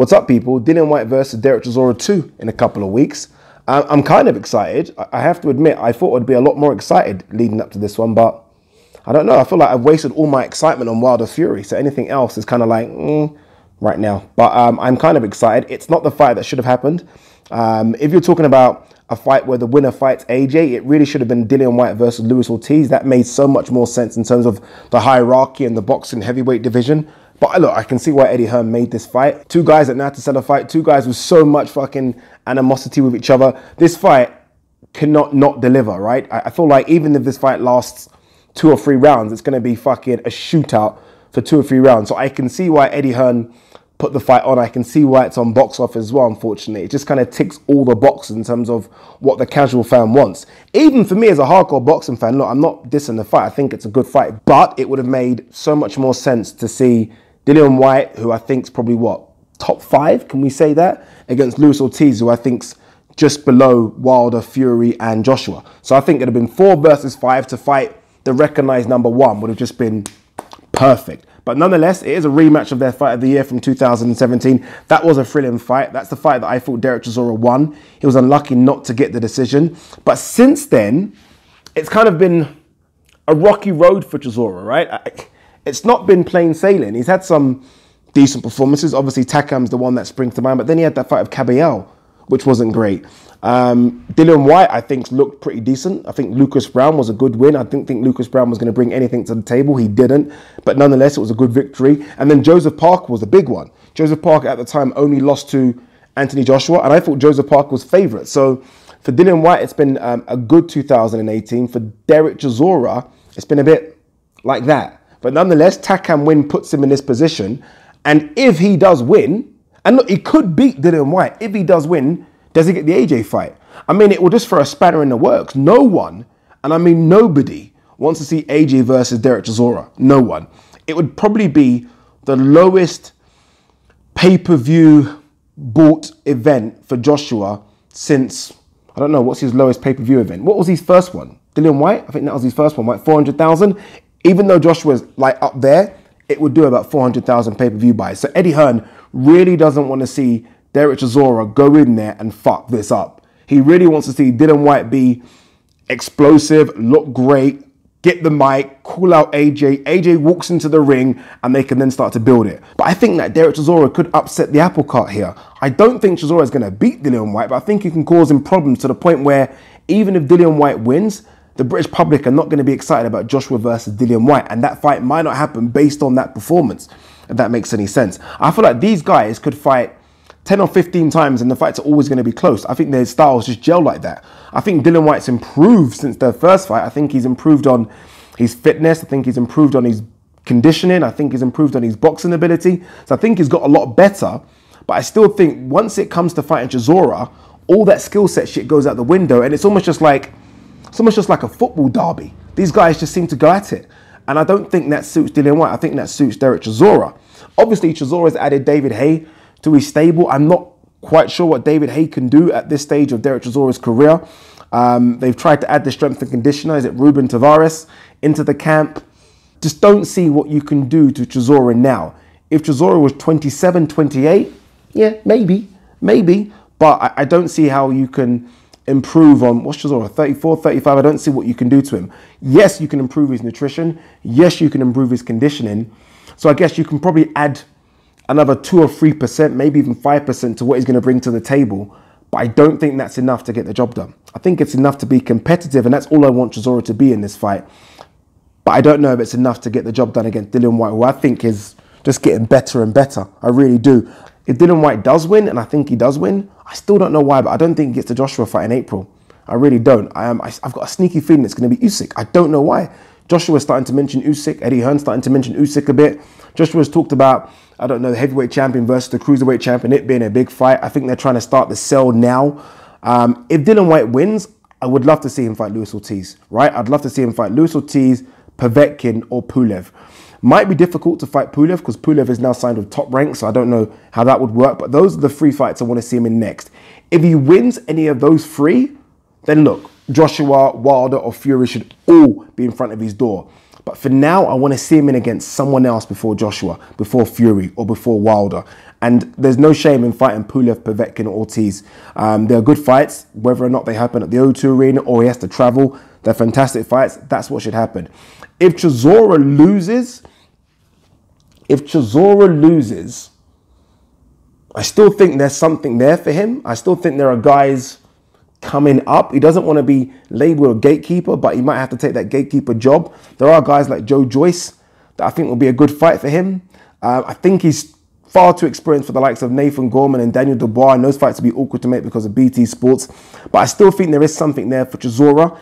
What's up, people? Dillian White versus Derek Chisora 2 in a couple of weeks. I'm kind of excited. I have to admit, I thought I'd be a lot more excited leading up to this one, but I don't know. I feel like I've wasted all my excitement on Wilder Fury, so anything else is kind of like, right now. But I'm kind of excited. It's not the fight that should have happened. If you're talking about a fight where the winner fights AJ, it really should have been Dillian White versus Luis Ortiz. That made so much more sense in terms of the hierarchy and the boxing heavyweight division. But look, I can see why Eddie Hearn made this fight. Two guys that know how to sell a fight. Two guys with so much fucking animosity with each other. This fight cannot not deliver, right? I feel like even if this fight lasts 2 or 3 rounds, it's going to be fucking a shootout for 2 or 3 rounds. So I can see why Eddie Hearn put the fight on. I can see why it's on box office as well, unfortunately. It just kind of ticks all the boxes in terms of what the casual fan wants. Even for me as a hardcore boxing fan, look, I'm not dissing the fight. I think it's a good fight. But it would have made so much more sense to see Dillian White, who I think is probably, what, top 5? Can we say that? Against Luis Ortiz, who I think's just below Wilder, Fury, and Joshua. So I think it would have been 4 versus 5 to fight the recognized number 1 would have just been perfect. But nonetheless, it is a rematch of their fight of the year from 2017. That was a thrilling fight. That's the fight that I thought Derek Chisora won. He was unlucky not to get the decision. But since then, it's kind of been a rocky road for Chisora, right? It's not been plain sailing. He's had some decent performances. Obviously, Takam's the one that springs to mind. But then he had that fight of Caballero, which wasn't great. Dillian White, I think, looked pretty decent. I think Lucas Brown was a good win. I didn't think Lucas Brown was going to bring anything to the table. He didn't. But nonetheless, it was a good victory. And then Joseph Parker was a big one. Joseph Parker at the time only lost to Anthony Joshua. And I thought Joseph Parker was favourite. So for Dillian White, it's been a good 2018. For Derek Chisora, it's been a bit like that. But nonetheless, Takam win puts him in this position. And if he does win, and look, he could beat Dillian White. If he does win, does he get the AJ fight? I mean, it will just throw a spanner in the works. No one, and I mean nobody, wants to see AJ versus Derek Chisora. No one. It would probably be the lowest pay-per-view bought event for Joshua since, I don't know, what's his lowest pay-per-view event? What was his first one? Dillian White? I think that was his first one, like 400,000. Even though Joshua's like up there, it would do about 400,000 pay-per-view buys. So Eddie Hearn really doesn't want to see Derek Chisora go in there and fuck this up. He really wants to see Dillian White be explosive, look great, get the mic, call out AJ. AJ walks into the ring and they can then start to build it. But I think that Derek Chisora could upset the apple cart here. I don't think Chisora is going to beat Dillian White, but I think he can cause him problems to the point where even if Dillian White wins, the British public are not going to be excited about Joshua versus Dillian White. And that fight might not happen based on that performance, if that makes any sense. I feel like these guys could fight 10 or 15 times and the fights are always going to be close. I think their styles just gel like that. I think Dillian White's improved since their first fight. I think he's improved on his fitness. I think he's improved on his conditioning. I think he's improved on his boxing ability. So I think he's got a lot better. But I still think once it comes to fighting Chisora, all that skill set shit goes out the window. And it's almost just like a football derby. These guys just seem to go at it. And I don't think that suits Dillian White. I think that suits Derek Chisora. Obviously, Chisora's added David Haye to his stable. I'm not quite sure what David Haye can do at this stage of Derek Chisora's career. They've tried to add the strength and conditioner. Is it Ruben Tavares into the camp? Just don't see what you can do to Chisora now. If Chisora was 27, 28, yeah, maybe. But I don't see how you can improve on, what's Chisora, 34, 35? I don't see what you can do to him. Yes, you can improve his nutrition. Yes, you can improve his conditioning. So I guess you can probably add another 2 or 3%, maybe even 5% to what he's going to bring to the table. But I don't think that's enough to get the job done. I think it's enough to be competitive, and that's all I want Chisora to be in this fight. But I don't know if it's enough to get the job done against Dillian White, who I think is just getting better and better. I really do. If Dillian White does win, and I think he does win, I still don't know why, but I don't think he gets the Joshua fight in April. I really don't. I've got a sneaky feeling it's going to be Usyk. I don't know why. Joshua's starting to mention Usyk. Eddie Hearn's starting to mention Usyk a bit. Joshua's talked about, I don't know, the heavyweight champion versus the cruiserweight champion, it being a big fight. I think they're trying to start the sell now. If Dillian White wins, I would love to see him fight Luis Ortiz, right? I'd love to see him fight Luis Ortiz, Povetkin, or Pulev. Might be difficult to fight Pulev because Pulev is now signed with Top Rank, so I don't know how that would work. But those are the 3 fights I want to see him in next. If he wins any of those 3, then look, Joshua, Wilder, or Fury should all be in front of his door. But But for now, I want to see him in against someone else before Joshua, before Fury, or before Wilder. And there's no shame in fighting Pulev, Povetkin, or Ortiz. They're good fights, whether or not they happen at the O2 Arena or he has to travel. They're fantastic fights. That's what should happen. If Chisora loses, I still think there's something there for him. I still think there are guys coming up. He doesn't want to be labeled a gatekeeper, but he might have to take that gatekeeper job. There are guys like Joe Joyce that I think will be a good fight for him. I think he's far too experienced for the likes of Nathan Gorman and Daniel Dubois, and those fights will be awkward to make because of BT Sports. But I still think there is something there for Chisora.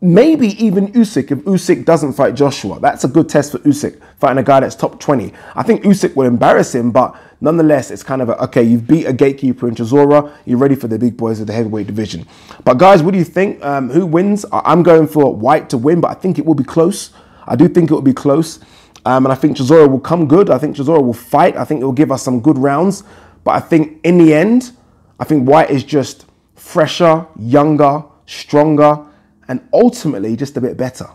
Maybe even Usyk, if Usyk doesn't fight Joshua. That's a good test for Usyk, fighting a guy that's top 20. I think Usyk will embarrass him, but nonetheless, it's kind of a, okay, you've beat a gatekeeper in Chisora, you're ready for the big boys of the heavyweight division. But guys, what do you think? Who wins? I'm going for White to win, but I think it will be close. I do think it will be close. And I think Chisora will come good. I think Chisora will fight. I think it will give us some good rounds. But I think in the end, I think White is just fresher, younger, stronger, and ultimately just a bit better.